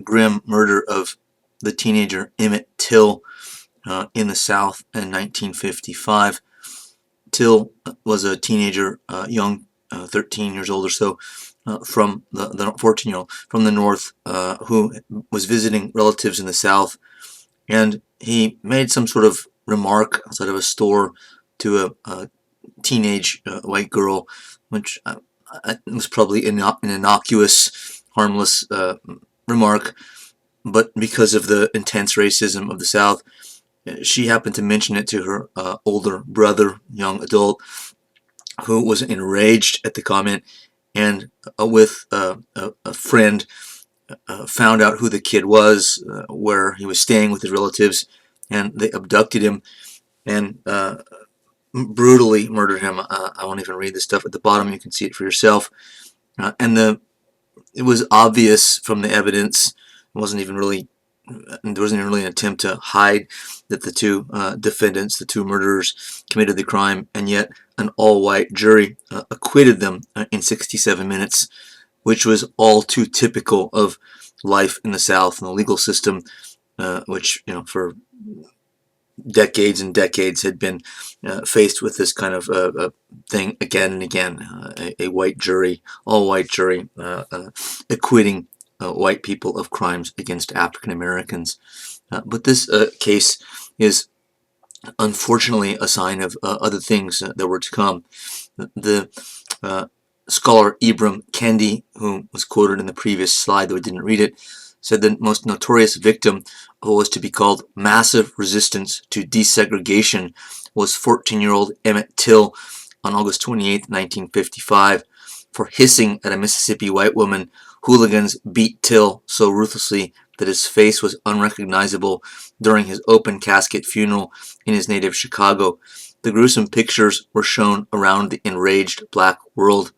grim murder of the teenager Emmett Till in the South in 1955. Till was a teenager, young, 13 years old or so, from the 14-year-old from the North, who was visiting relatives in the South, and he made some sort of remark outside of a store to a teenage white girl, which was probably an innocuous, harmless remark, but because of the intense racism of the South, she happened to mention it to her older brother, young adult, who was enraged at the comment, and with a friend, found out who the kid was, where he was staying with his relatives, and they abducted him and brutally murdered him. I won't even read the stuff at the bottom. You can see it for yourself. And it was obvious from the evidence. It wasn't even really. There wasn't even really an attempt to hide that the two defendants, the two murderers, committed the crime, and yet an all-white jury acquitted them in 67 minutes, which was all too typical of life in the South and the legal system, which, for decades and decades had been faced with this kind of thing again and again. A white jury, all-white jury, acquitting white people of crimes against African Americans. But this case is unfortunately a sign of other things that were to come. The scholar Ibram Kendi, who was quoted in the previous slide, though I didn't read it, said the most notorious victim of what was to be called massive resistance to desegregation was 14-year-old Emmett Till on August 28, 1955, for hissing at a Mississippi white woman. Hooligans beat Till so ruthlessly that his face was unrecognizable during his open casket funeral in his native Chicago. The gruesome pictures were shown around the enraged black world.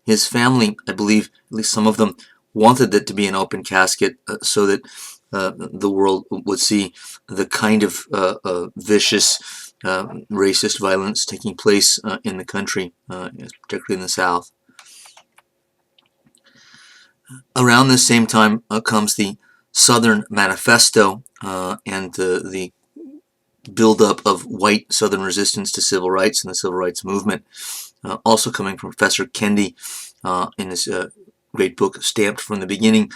His family, I believe, at least some of them, wanted it to be an open casket so that the world would see the kind of vicious, racist violence taking place in the country, particularly in the South. Around this same time comes the Southern Manifesto and the buildup of white Southern resistance to civil rights and the civil rights movement, also coming from Professor Kendi in his great book, Stamped from the Beginning.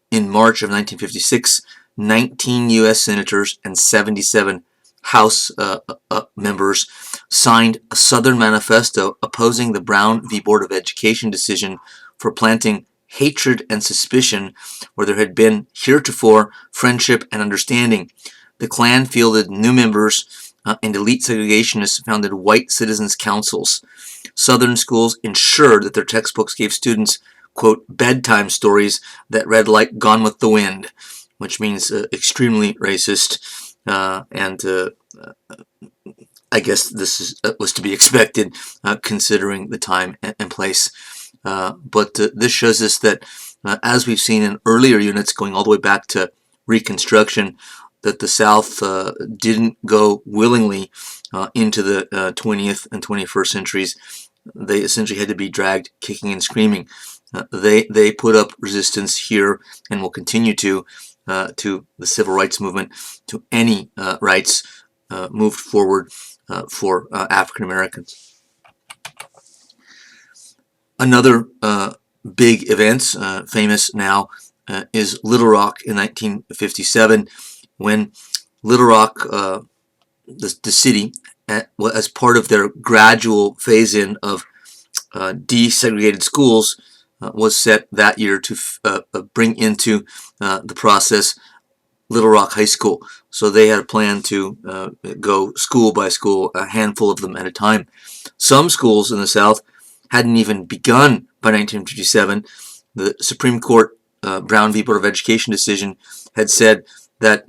In March of 1956, 19 U.S. senators and 77 House members signed a Southern Manifesto opposing the Brown v. Board of Education decision for planting hatred and suspicion where there had been heretofore friendship and understanding. The Klan fielded new members, and elite segregationists founded white citizens' councils. Southern schools ensured that their textbooks gave students, quote, bedtime stories that read like Gone with the Wind, which means extremely racist, and I guess this was to be expected considering the time and place. But this shows us that, as we've seen in earlier units going all the way back to Reconstruction, that the South didn't go willingly into the 20th and 21st centuries. They essentially had to be dragged kicking and screaming. They put up resistance here and will continue to the civil rights movement, to any rights moved forward for African Americans. Another big event, famous now, is Little Rock in 1957, when Little Rock, the city, as part of their gradual phase-in of desegregated schools, was set that year to bring into the process Little Rock High School. So they had a plan to go school by school, a handful of them at a time. Some schools in the South hadn't even begun by 1957. The Supreme Court Brown v. Board of Education decision had said that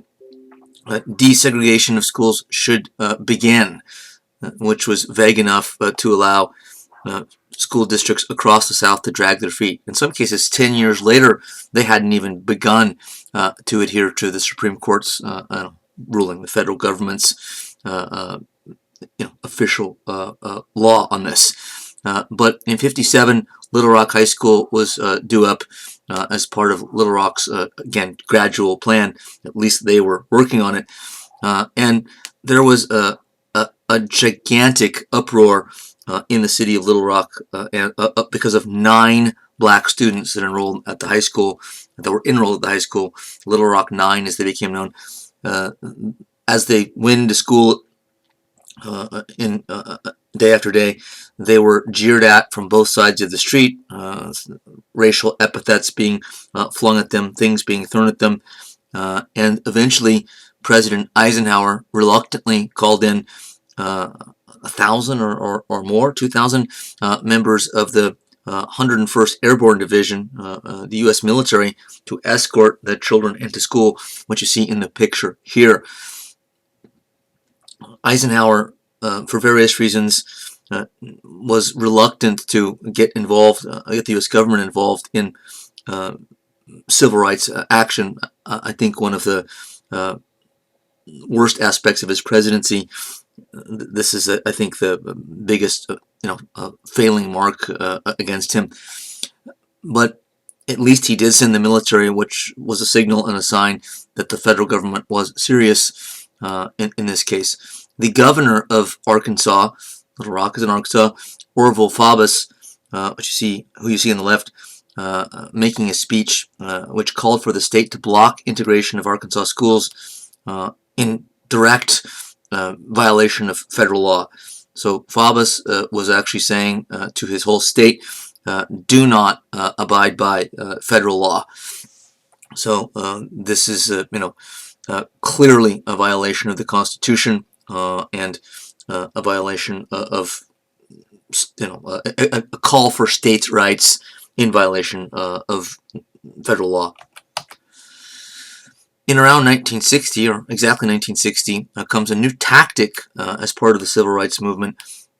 desegregation of schools should begin, which was vague enough to allow school districts across the South to drag their feet. In some cases, 10 years later, they hadn't even begun to adhere to the Supreme Court's ruling, the federal government's official law on this. But in 57, Little Rock High School was due up. as part of Little Rock's, again, gradual plan. At least they were working on it. And there was a gigantic uproar in the city of Little Rock because of 9 black students that enrolled at the high school, that were enrolled at the high school, Little Rock 9 as they became known. As they went into school day after day, they were jeered at from both sides of the street, racial epithets being flung at them, things being thrown at them, and eventually President Eisenhower reluctantly called in 1,000 or more, 2,000 members of the 101st Airborne Division, the U.S. military, to escort the children into school, which you see in the picture here. Eisenhower, for various reasons, was reluctant to get involved, get the U.S. government involved in civil rights action. I think one of the worst aspects of his presidency. This is, I think, the biggest, failing mark against him. But at least he did send the military, which was a signal and a sign that the federal government was serious in this case. The governor of Arkansas, Little Rock is in Arkansas, Orville Faubus, who you see on the left, making a speech which called for the state to block integration of Arkansas schools in direct violation of federal law. So Faubus was actually saying to his whole state, do not abide by federal law. So this is, clearly a violation of the Constitution and a violation of, a call for states' rights in violation of federal law. In around 1960, or exactly 1960, comes a new tactic as part of the civil rights movement,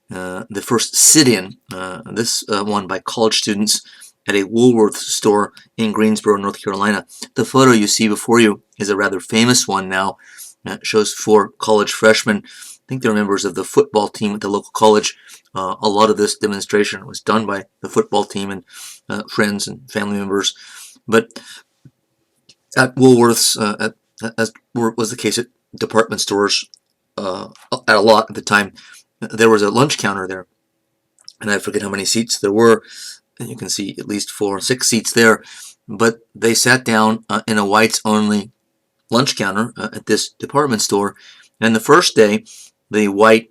the first sit-in, this one by college students at a Woolworth store in Greensboro, North Carolina. The photo you see before you is a rather famous one now. It shows 4 college freshmen. I think they're members of the football team at the local college. A lot of this demonstration was done by the football team and friends and family members. But at Woolworths, as was the case at department stores at a lot at the time, there was a lunch counter there. And I forget how many seats there were. And you can see at least 4 or 6 seats there. But they sat down in a whites-only lunch counter at this department store. And the first day, the white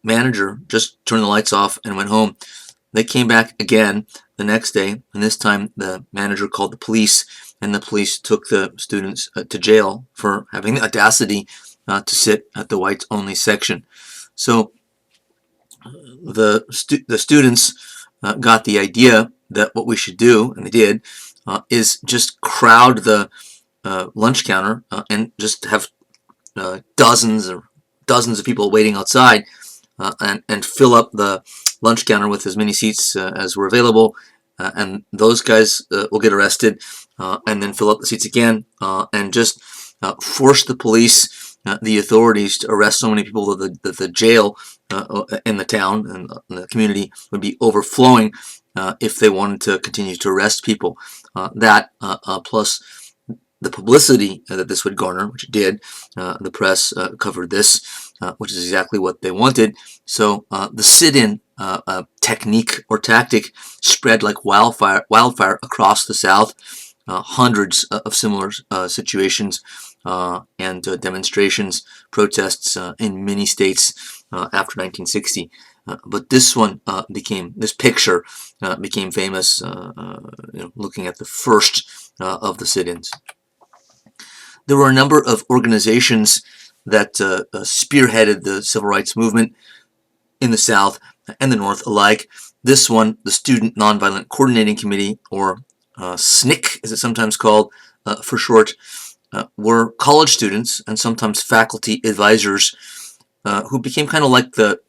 manager just turned the lights off and went home. They came back again the next day, and this time the manager called the police, and the police took the students to jail for having the audacity to sit at the whites-only section. So the students got the idea that what we should do, and they did, is just crowd the lunch counter and just have dozens of people waiting outside and fill up the lunch counter with as many seats as were available, and those guys will get arrested and then fill up the seats again and just force the police, the authorities, to arrest so many people that the jail in the town and the community would be overflowing if they wanted to continue to arrest people. That plus the publicity that this would garner, which it did, the press covered this, which is exactly what they wanted. So the sit-in technique or tactic spread like wildfire across the South. Hundreds of similar situations and demonstrations, protests in many states after 1960. But this one this picture became famous, looking at the first of the sit-ins. There were a number of organizations that spearheaded the civil rights movement in the South and the North alike. This one, the Student Nonviolent Coordinating Committee, or SNCC, as it's sometimes called for short, were college students and sometimes faculty advisors who became kind of like the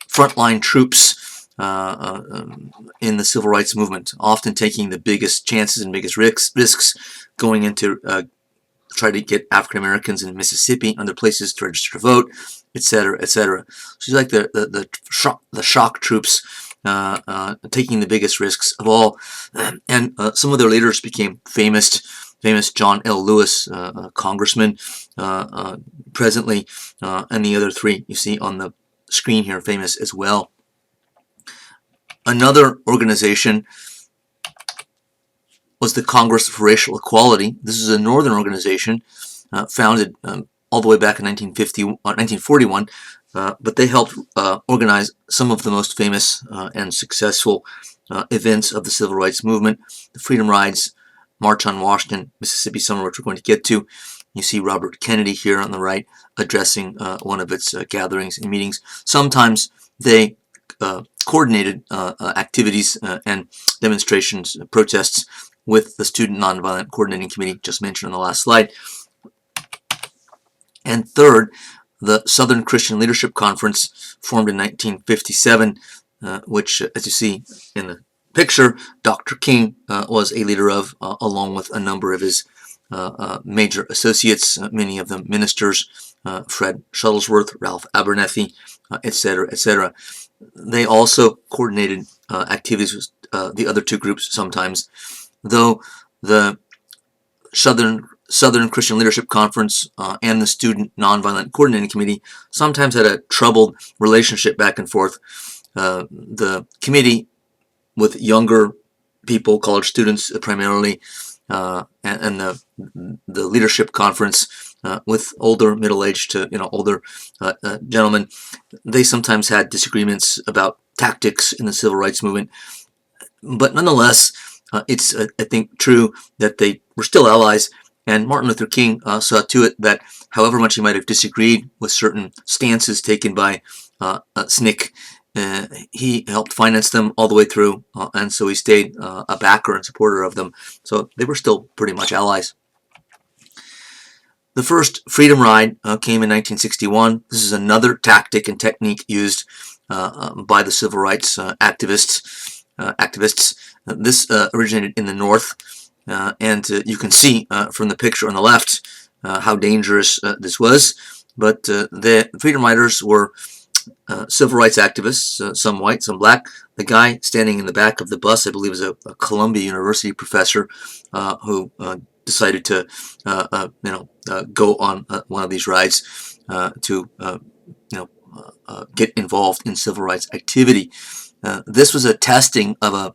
frontline troops in the civil rights movement, often taking the biggest chances and biggest risks going into try to get African Americans in Mississippi and other places to register to vote, etc., etc. She's like the shock troops taking the biggest risks of all. And some of their leaders became famous. John L. Lewis, congressman, presently, and the other three you see on the screen here, famous as well. Another organization was the Congress for Racial Equality. This is a northern organization founded all the way back in 1941, but they helped organize some of the most famous and successful events of the Civil Rights Movement, the Freedom Rides, March on Washington, Mississippi Summer, which we're going to get to. You see Robert Kennedy here on the right addressing one of its gatherings and meetings. Sometimes they coordinated activities and demonstrations, protests with the Student Nonviolent Coordinating Committee just mentioned on the last slide. And third, the Southern Christian Leadership Conference, formed in 1957, which, as you see in the picture, Dr. King was a leader of, along with a number of his major associates, many of them ministers, Fred Shuttlesworth, Ralph Abernethy, etc., etc. They also coordinated activities with the other two groups sometimes, though the Southern Christian Leadership Conference and the Student Nonviolent Coordinating Committee sometimes had a troubled relationship back and forth. The committee with younger people, college students primarily, and the leadership conference with older, middle-aged to older gentlemen, they sometimes had disagreements about tactics in the civil rights movement. But nonetheless, it's I think true that they were still allies. And Martin Luther King saw to it that however much he might have disagreed with certain stances taken by SNCC, he helped finance them all the way through, and so he stayed a backer and supporter of them. So they were still pretty much allies. The first Freedom Ride came in 1961. This is another tactic and technique used by the civil rights activists. This originated in the North. And you can see from the picture on the left how dangerous this was. But the Freedom Riders were civil rights activists, some white, some black. The guy standing in the back of the bus, I believe, is a Columbia University professor who decided to, go on one of these rides to, get involved in civil rights activity. This was a testing of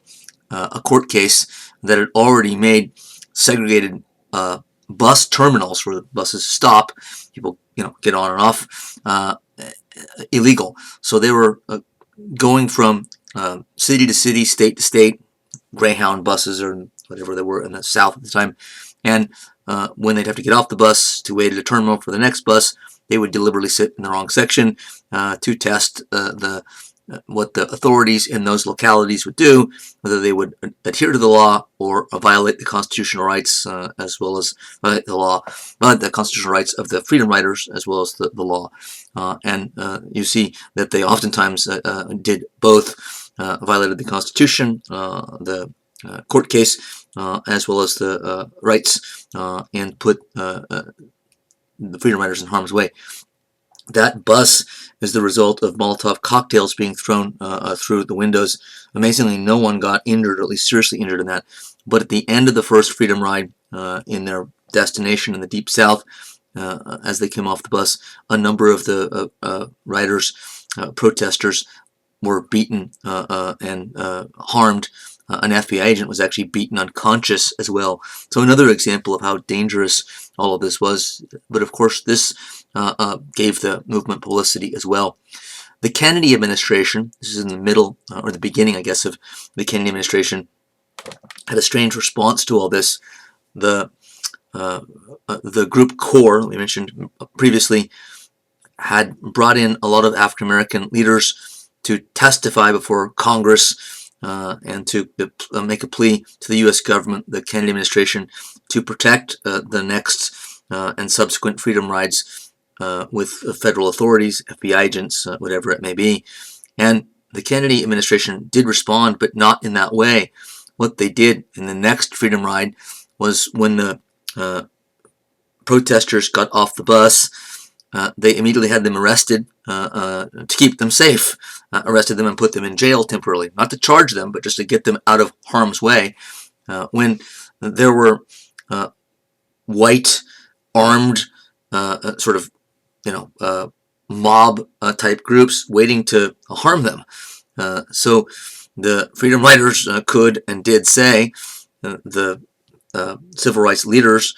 a court case that had already made segregated bus terminals where the buses stop, people get on and off, illegal. So they were going from city to city, state to state, Greyhound buses or whatever they were in the South at the time. And when they'd have to get off the bus to wait at a terminal for the next bus, they would deliberately sit in the wrong section to test what the authorities in those localities would do, whether they would adhere to the law or violate the constitutional rights, as well as violate the constitutional rights of the Freedom Riders, as well as the law. And you see that they oftentimes did both, violated the Constitution, the court case, as well as the rights, and put the Freedom Riders in harm's way. That bus is the result of Molotov cocktails being thrown through the windows. Amazingly, no one got injured, or at least seriously injured in that. But at the end of the first Freedom Ride, in their destination in the Deep South, as they came off the bus, a number of the riders, protesters, were beaten and harmed. An FBI agent was actually beaten unconscious as well. So another example of how dangerous all of this was. But of course, this gave the movement publicity as well. The Kennedy administration, this is in the middle, or the beginning, I guess, of the Kennedy administration, had a strange response to all this. The group CORE, we mentioned previously, had brought in a lot of African American leaders to testify before Congress and to make a plea to the U.S. government, the Kennedy administration, to protect the next and subsequent Freedom Rides with federal authorities, FBI agents, whatever it may be. And the Kennedy administration did respond, but not in that way. What they did in the next Freedom Ride was when the protesters got off the bus, they immediately had them arrested to keep them safe, arrested them and put them in jail temporarily, not to charge them, but just to get them out of harm's way. When there were white armed sort of mob type groups waiting to harm them. So the freedom riders could and did say, the civil rights leaders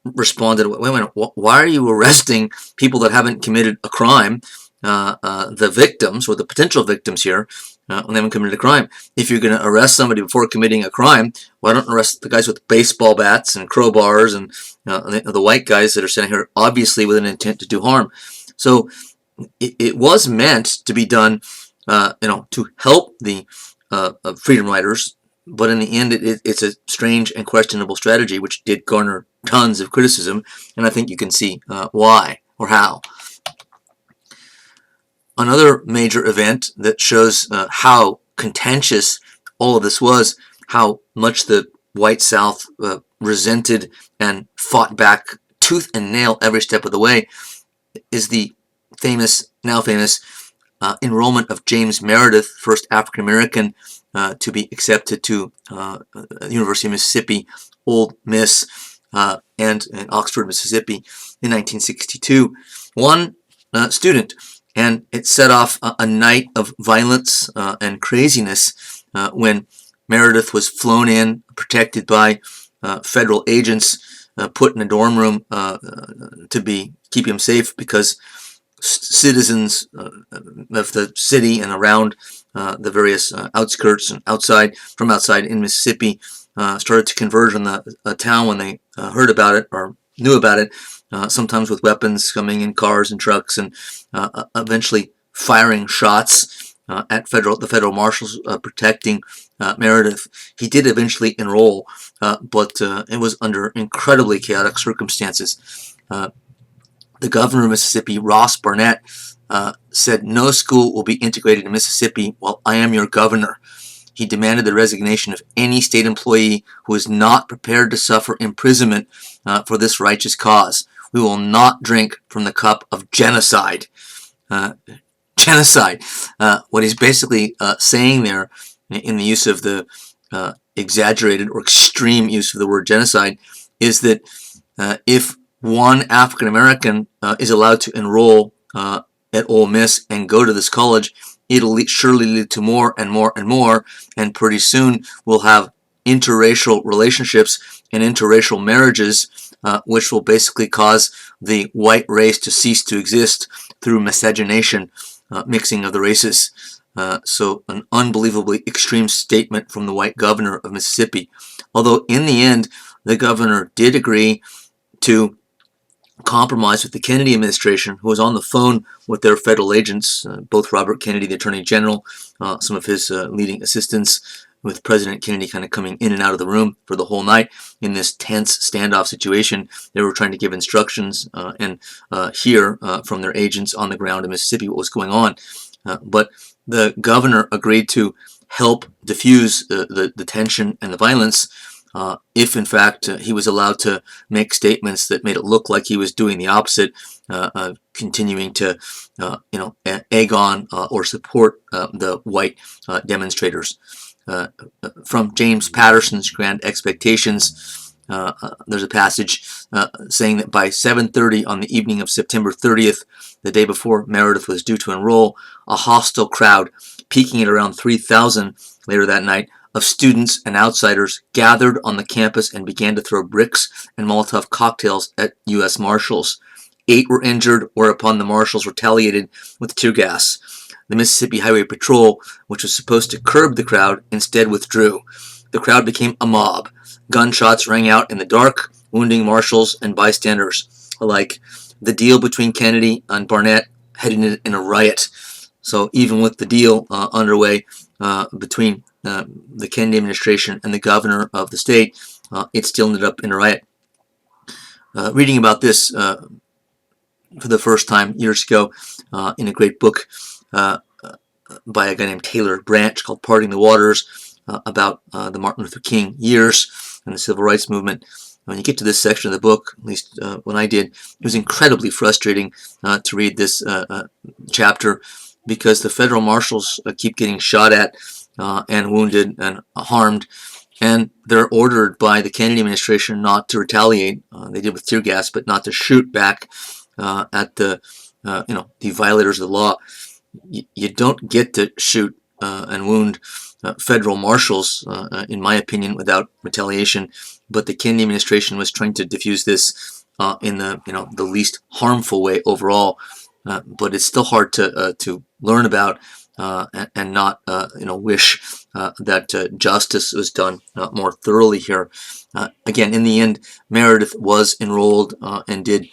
responded, wait a minute, why are you arresting people that haven't committed a crime? The victims, or the potential victims here, when they haven't committed a crime. If you're going to arrest somebody before committing a crime, why don't arrest the guys with baseball bats and crowbars and the white guys that are sitting here obviously with an intent to do harm? So it was meant to be done, to help the freedom riders, but in the end, it's a strange and questionable strategy, which did garner tons of criticism, and I think you can see why or how. Another major event that shows how contentious all of this was, how much the white South resented and fought back tooth and nail every step of the way, is the now famous enrollment of James Meredith, first African American to be accepted to the University of Mississippi, Ole Miss, and in Oxford, Mississippi in 1962. One student, and it set off a night of violence and craziness when Meredith was flown in, protected by federal agents, put in a dorm room to keep him safe, because citizens of the city and around the various outskirts and outside in Mississippi started to converge on the town when they heard about it or knew about it, sometimes with weapons coming in cars and trucks, and eventually firing shots at the federal marshals protecting Meredith. He did eventually enroll, but it was under incredibly chaotic circumstances. The governor of Mississippi, Ross Barnett, said, "No school will be integrated in Mississippi while I am your governor." He demanded the resignation of any state employee who is not prepared to suffer imprisonment for this righteous cause. We will not drink from the cup of genocide. Genocide. What he's basically saying there, in the use of the exaggerated or extreme use of the word genocide, is that if one African American is allowed to enroll at Ole Miss and go to this college, it'll surely lead to more and more and more, and pretty soon we'll have interracial relationships and interracial marriages, which will basically cause the white race to cease to exist through miscegenation, mixing of the races. So an unbelievably extreme statement from the white governor of Mississippi. Although in the end, the governor did agree to compromise with the Kennedy administration, who was on the phone with their federal agents, both Robert Kennedy, the Attorney General, some of his leading assistants, with President Kennedy kind of coming in and out of the room for the whole night in this tense standoff situation. They were trying to give instructions and hear from their agents on the ground in Mississippi what was going on. But the governor agreed to help diffuse the tension and the violence if, in fact, he was allowed to make statements that made it look like he was doing the opposite, continuing to, egg on or support the white demonstrators. From James Patterson's Grand Expectations, there's a passage saying that by 7:30 on the evening of September 30th, the day before Meredith was due to enroll, a hostile crowd, peaking at around 3,000 later that night, of students and outsiders gathered on the campus and began to throw bricks and Molotov cocktails at U.S. Marshals. 8 were injured, whereupon the Marshals retaliated with tear gas. The Mississippi Highway Patrol, which was supposed to curb the crowd, instead withdrew. The crowd became a mob. Gunshots rang out in the dark, wounding marshals and bystanders alike. The deal between Kennedy and Barnett headed in a riot. So even with the deal underway between the Kennedy administration and the governor of the state, it still ended up in a riot. Reading about this for the first time years ago in a great book by a guy named Taylor Branch called Parting the Waters, about the Martin Luther King years and the Civil Rights Movement. when you get to this section of the book, at least when I did, it was incredibly frustrating to read this chapter, because the federal marshals keep getting shot at and wounded and harmed, and they're ordered by the Kennedy administration not to retaliate. They did with tear gas, but not to shoot back at the the violators of the law. You don't get to shoot and wound federal marshals, in my opinion, without retaliation. But the Kennedy administration was trying to diffuse this in the least harmful way overall. But it's still hard to learn about and not wish that justice was done more thoroughly here. Again, in the end, Meredith was enrolled and did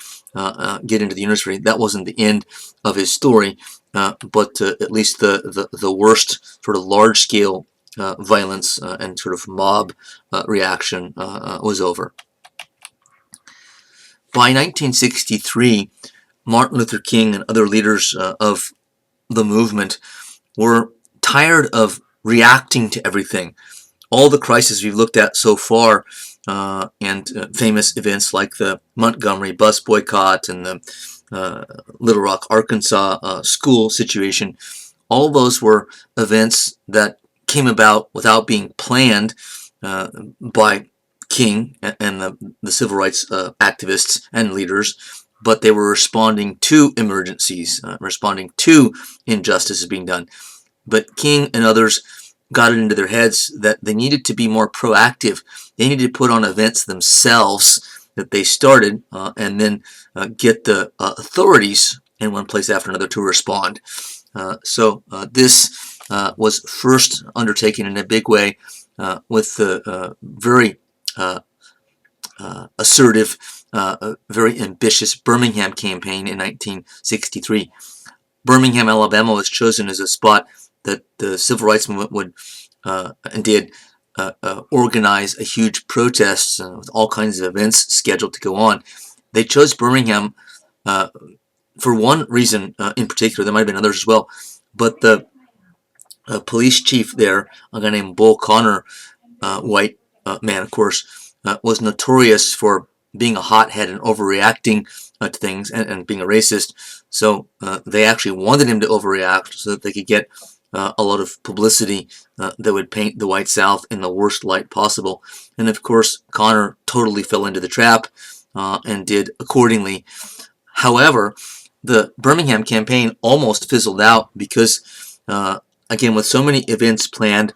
get into the university. That wasn't the end of his story, but at least the worst sort of large-scale violence and sort of mob reaction was over. By 1963, Martin Luther King and other leaders of the movement were tired of reacting to everything. All the crises we've looked at so far, and famous events like the Montgomery bus boycott and the Little Rock, Arkansas school situation, all those were events that came about without being planned by King and the civil rights activists and leaders, but they were responding to emergencies, responding to injustices being done. But King and others got it into their heads that they needed to be more proactive. They needed to put on events themselves that they started and then get the authorities in one place after another to respond. So this was first undertaken in a big way with the very assertive, very ambitious Birmingham campaign in 1963. Birmingham, Alabama was chosen as a spot that the civil rights movement would and did organize a huge protest with all kinds of events scheduled to go on. They chose Birmingham for one reason in particular. There might have been others as well, but the police chief there, a guy named Bull Connor, white man, of course, was notorious for being a hothead and overreacting to things and being a racist. So they actually wanted him to overreact so that they could get a lot of publicity that would paint the white South in the worst light possible. And of course, Connor totally fell into the trap and did accordingly. However, the Birmingham campaign almost fizzled out because, again, with so many events planned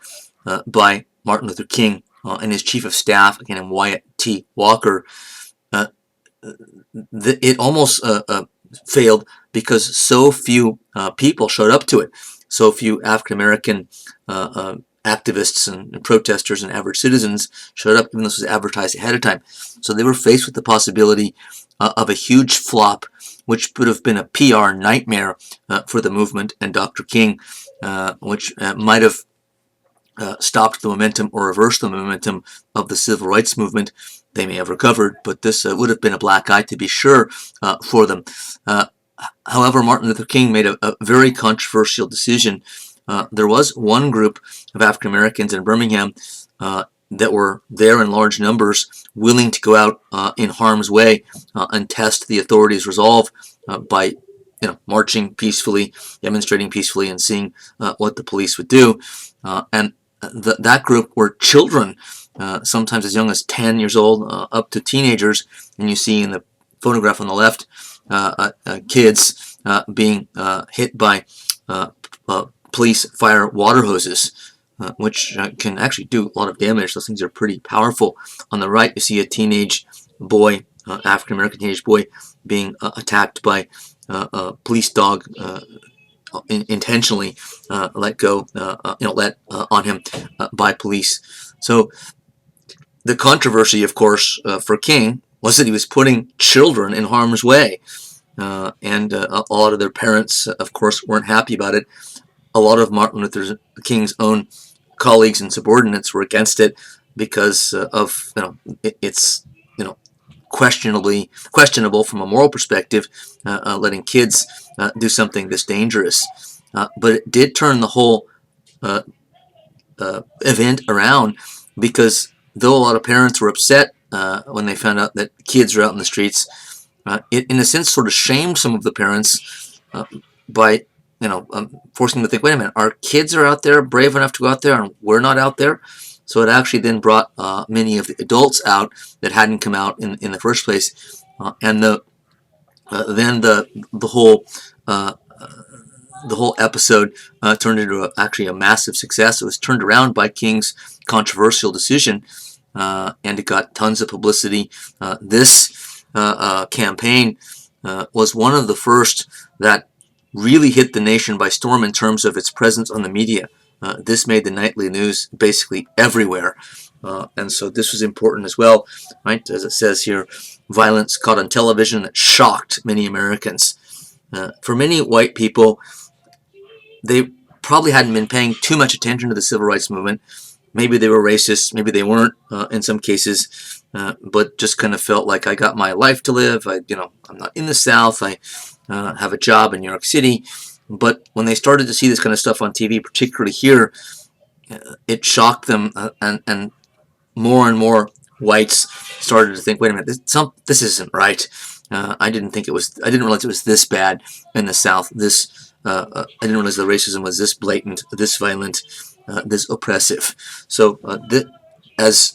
by Martin Luther King and his chief of staff, again, named Wyatt T. Walker, it almost failed because so few people showed up to it. So few African-American activists and protesters and average citizens showed up, even though this was advertised ahead of time. So they were faced with the possibility of a huge flop, which would have been a PR nightmare for the movement and Dr. King, which might have stopped the momentum or reversed the momentum of the civil rights movement. They may have recovered, but this would have been a black eye to be sure for them. However, Martin Luther King made a very controversial decision. There was one group of African Americans in Birmingham that were there in large numbers, willing to go out in harm's way and test the authorities' resolve by marching peacefully, demonstrating peacefully, and seeing what the police would do. And that group were children, sometimes as young as 10 years old, up to teenagers. And you see in the photograph on the left, kids being hit by police fire water hoses, which can actually do a lot of damage. Those things are pretty powerful. On the right, you see a teenage boy, African-American teenage boy, being attacked by a police dog, intentionally let on him by police. So the controversy, of course, for King was that he was putting children in harm's way. And a lot of their parents, of course, weren't happy about it. A lot of Martin Luther King's own colleagues and subordinates were against it because of it's questionable from a moral perspective, letting kids do something this dangerous. But it did turn the whole event around, because though a lot of parents were upset when they found out that kids were out in the streets. It, in a sense, sort of shamed some of the parents by, forcing them to think, wait a minute, our kids are out there brave enough to go out there and we're not out there? So it actually then brought many of the adults out that hadn't come out in the first place. And then the whole episode turned into actually a massive success. It was turned around by King's controversial decision, and it got tons of publicity. This campaign was one of the first that really hit the nation by storm in terms of its presence on the media. This made the nightly news basically everywhere. And so this was important as well, right? As it says here, violence caught on television that shocked many Americans. For many white people, they probably hadn't been paying too much attention to the civil rights movement. Maybe they were racist, maybe they weren't in some cases, but just kind of felt like I got my life to live. I'm not in the South. I have a job in New York City. But when they started to see this kind of stuff on TV, particularly here, it shocked them, and more whites started to think, wait a minute, this isn't right. I didn't realize it was this bad in the South. I didn't realize the racism was this blatant, this violent, this oppressive. So as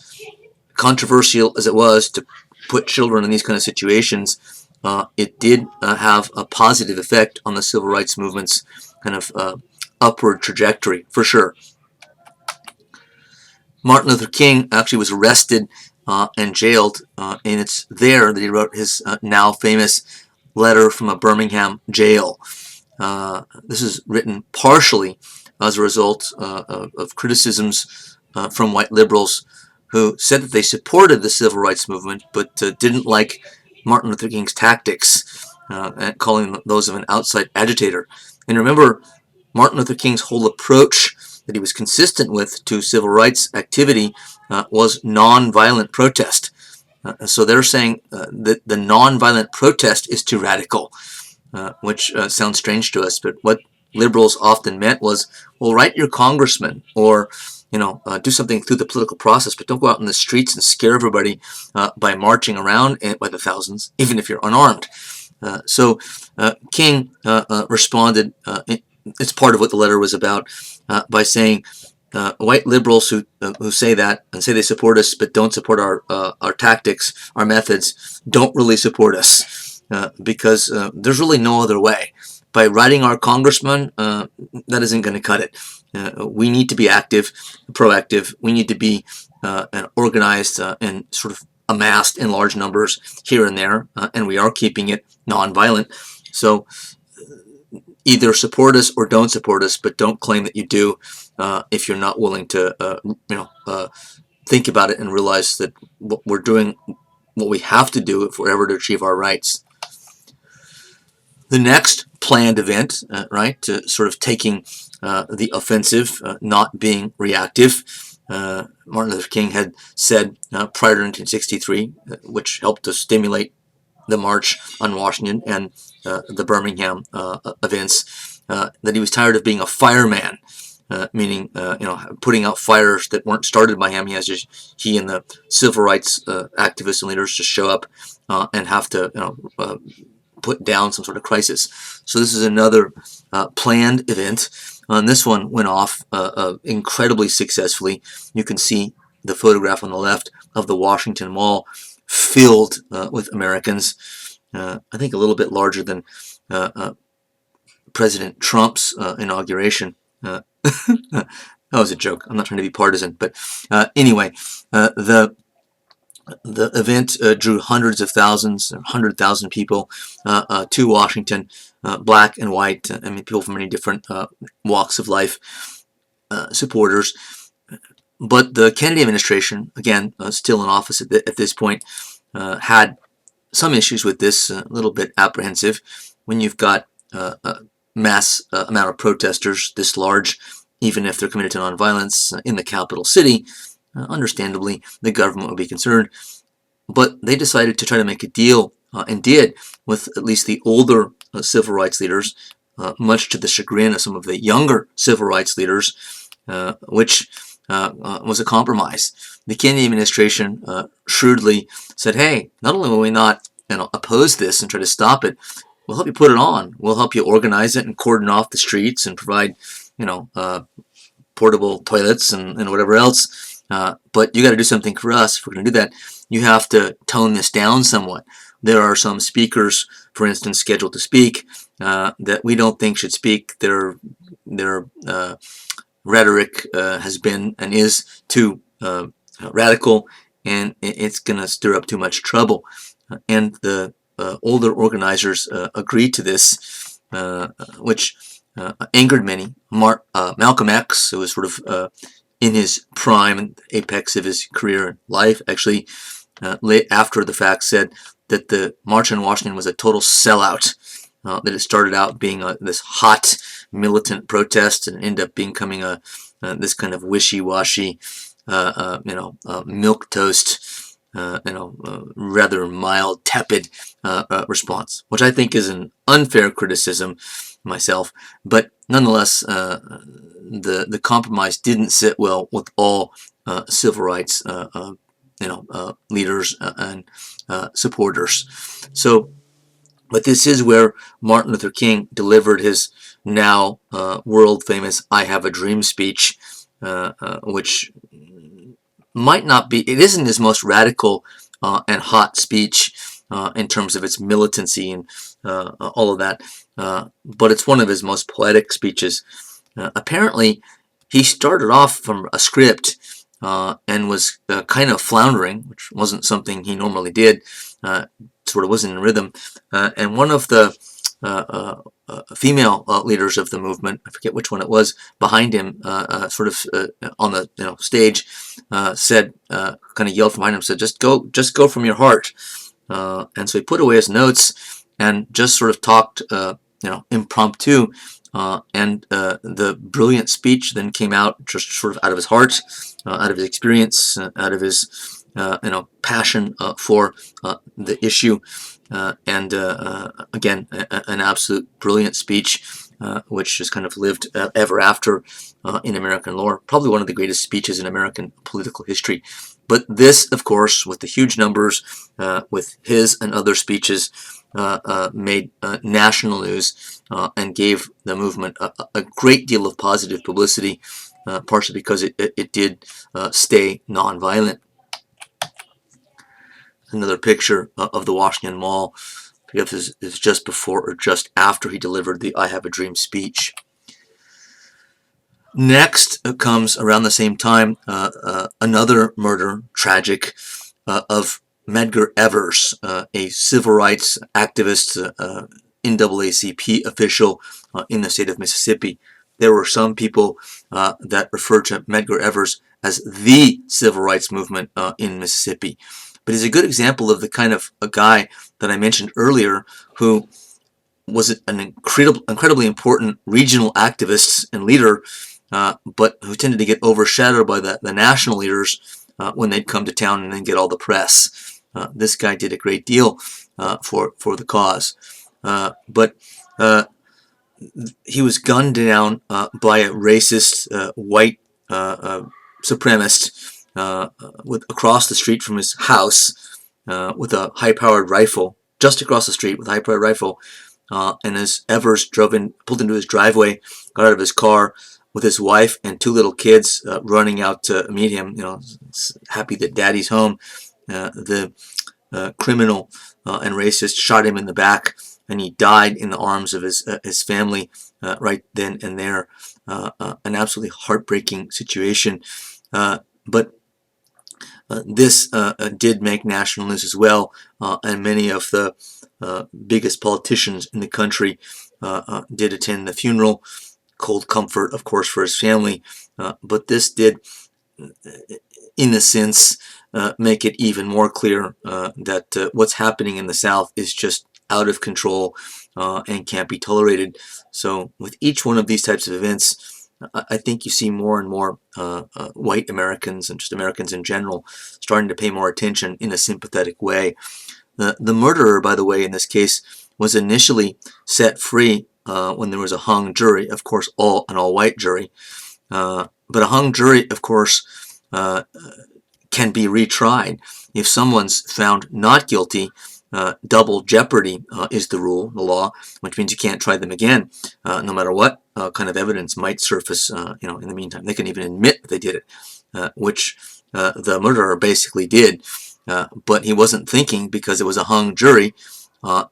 controversial as it was to put children in these kind of situations, it did have a positive effect on the civil rights movement's kind of upward trajectory, for sure. Martin Luther King actually was arrested and jailed, and it's there that he wrote his now famous letter from a Birmingham jail. This is written partially as a result of criticisms from white liberals who said that they supported the civil rights movement but didn't like Martin Luther King's tactics, and calling those of an outside agitator. And remember, Martin Luther King's whole approach that he was consistent with to civil rights activity was nonviolent protest. So they're saying that the nonviolent protest is too radical, which sounds strange to us, but what liberals often meant was, well, write your congressman, or do something through the political process, but don't go out in the streets and scare everybody by marching around by the thousands, even if you're unarmed. So King responded, it's part of what the letter was about, by saying, white liberals who say that and say they support us but don't support our tactics, our methods, don't really support us, because there's really no other way. By writing our congressman, that isn't going to cut it. We need to be active, proactive. We need to be organized and sort of amassed in large numbers here and there, and we are keeping it nonviolent. So either support us or don't support us, but don't claim that you do if you're not willing to, think about it and realize that what we're doing, what we have to do if we're ever to achieve our rights. The next planned event, sort of taking the offensive, not being reactive. Martin Luther King had said prior to 1963, which helped to stimulate the March on Washington and the Birmingham events, that he was tired of being a fireman, meaning putting out fires that weren't started by him. He and the civil rights activists and leaders just show up and have to put down some sort of crisis. So this is another planned event. And this one went off incredibly successfully. You can see the photograph on the left of the Washington Mall filled with Americans. I think a little bit larger than President Trump's inauguration. That was a joke. I'm not trying to be partisan, but anyway, the event drew hundreds of thousands, 100,000 people to Washington, black and white, people from many different walks of life, supporters. But the Kennedy administration, again, still in office at this point, had some issues with this, a little bit apprehensive. When you've got a mass amount of protesters this large, even if they're committed to nonviolence in the capital city, understandably, the government would be concerned. But they decided to try to make a deal, and did, with at least the older civil rights leaders, much to the chagrin of some of the younger civil rights leaders, which was a compromise. The Kennedy administration shrewdly said, "Hey, not only will we not oppose this and try to stop it, we'll help you put it on. We'll help you organize it and cordon off the streets and provide, portable toilets and whatever else. But you got to do something for us. If we're going to do that, you have to tone this down somewhat. There are some speakers, for instance, scheduled to speak that we don't think should speak. Their rhetoric has been and is too radical, and it's going to stir up too much trouble." And the older organizers agreed to this, which angered many. Malcolm X, who was sort of in his prime and apex of his career and life, actually after the fact said that the March on Washington was a total sellout, that it started out being this hot militant protest and ended up becoming this kind of wishy-washy, milquetoast, rather mild, tepid response, which I think is an unfair criticism myself, but nonetheless, the compromise didn't sit well with all civil rights, leaders and supporters. So, but this is where Martin Luther King delivered his now world famous "I Have a Dream" speech, which might not be, it isn't his most radical and hot speech in terms of its militancy and all of that, but it's one of his most poetic speeches. Apparently, he started off from a script and was kind of floundering, which wasn't something he normally did, sort of wasn't in rhythm, and one of the female leaders of the movement, I forget which one it was, behind him, sort of on the stage, said, kind of yelled from behind him, said, just go from your heart. And so he put away his notes and just sort of talked, impromptu, and the brilliant speech then came out just sort of out of his heart, out of his experience, out of his passion for the issue, and again, an absolute brilliant speech, which has kind of lived ever after in American lore. Probably one of the greatest speeches in American political history. But this, of course, with the huge numbers, with his and other speeches, made national news and gave the movement a great deal of positive publicity, partially because it did stay nonviolent. Another picture of the Washington Mall. I forget if this is just before or just after he delivered the "I Have a Dream" speech. Next comes, around the same time, another murder, tragic, of Medgar Evers, a civil rights activist, NAACP official in the state of Mississippi. There were some people that referred to Medgar Evers as the civil rights movement in Mississippi. But he's a good example of the kind of a guy that I mentioned earlier, who was an incredibly important regional activist and leader, but who tended to get overshadowed by the national leaders when they'd come to town and then get all the press. This guy did a great deal for the cause. But he was gunned down by a racist white supremacist across the street from his house with a high-powered rifle, just across the street with a high-powered rifle. And as Evers pulled into his driveway, got out of his car with his wife and two little kids running out to meet him, happy that daddy's home, the criminal and racist shot him in the back, and he died in the arms of his family right then and there. An absolutely heartbreaking situation. But this did make national news as well, and many of the biggest politicians in the country did attend the funeral. Cold comfort, of course, for his family, but this did, in a sense, make it even more clear that what's happening in the South is just out of control and can't be tolerated. So with each one of these types of events, I think you see more and more white Americans and just Americans in general starting to pay more attention in a sympathetic way. The murderer, by the way, in this case, was initially set free when there was a hung jury, of course, an all-white jury. But a hung jury, of course, can be retried. If someone's found not guilty, double jeopardy is the rule, the law, which means you can't try them again, no matter what kind of evidence might surface. In the meantime, they can even admit they did it, which the murderer basically did, but he wasn't thinking because it was a hung jury,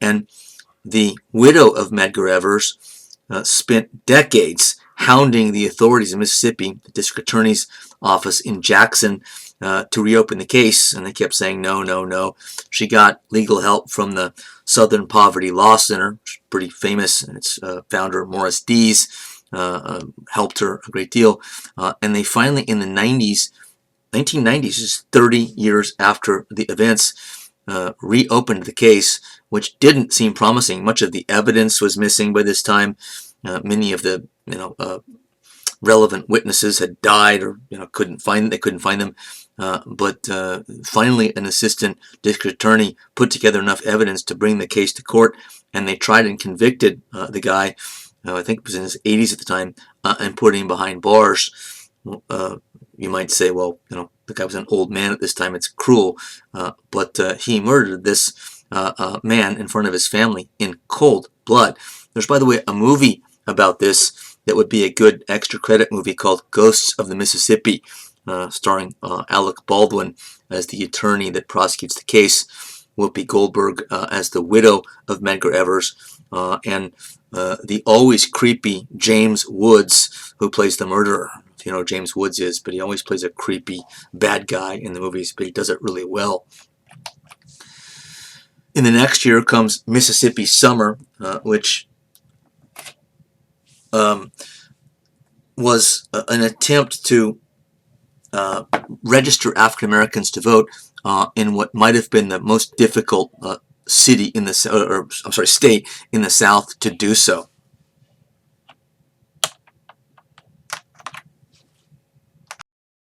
and the widow of Medgar Evers spent decades hounding the authorities in Mississippi, the district attorney's office in Jackson, to reopen the case, and they kept saying no, no, no. She got legal help from the Southern Poverty Law Center, which is pretty famous, and its founder, Morris Dees, helped her a great deal. And they finally, in the 1990s, just 30 years after the events, reopened the case, which didn't seem promising. Much of the evidence was missing by this time. Many of the relevant witnesses had died, or couldn't find them. But finally, an assistant district attorney put together enough evidence to bring the case to court, and they tried and convicted the guy. I think it was in his 80s at the time, and put him behind bars. You might say, well, the guy was an old man at this time. It's cruel, but he murdered this man in front of his family in cold blood. There's, by the way, a movie about this that would be a good extra credit movie called Ghosts of the Mississippi, starring Alec Baldwin as the attorney that prosecutes the case, Whoopi Goldberg as the widow of Medgar Evers, and the always creepy James Woods, who plays the murderer. You know who James Woods is, but he always plays a creepy bad guy in the movies, but he does it really well. In the next year comes Mississippi Summer, which was an attempt to register African Americans to vote in what might have been the most difficult state in the South to do so.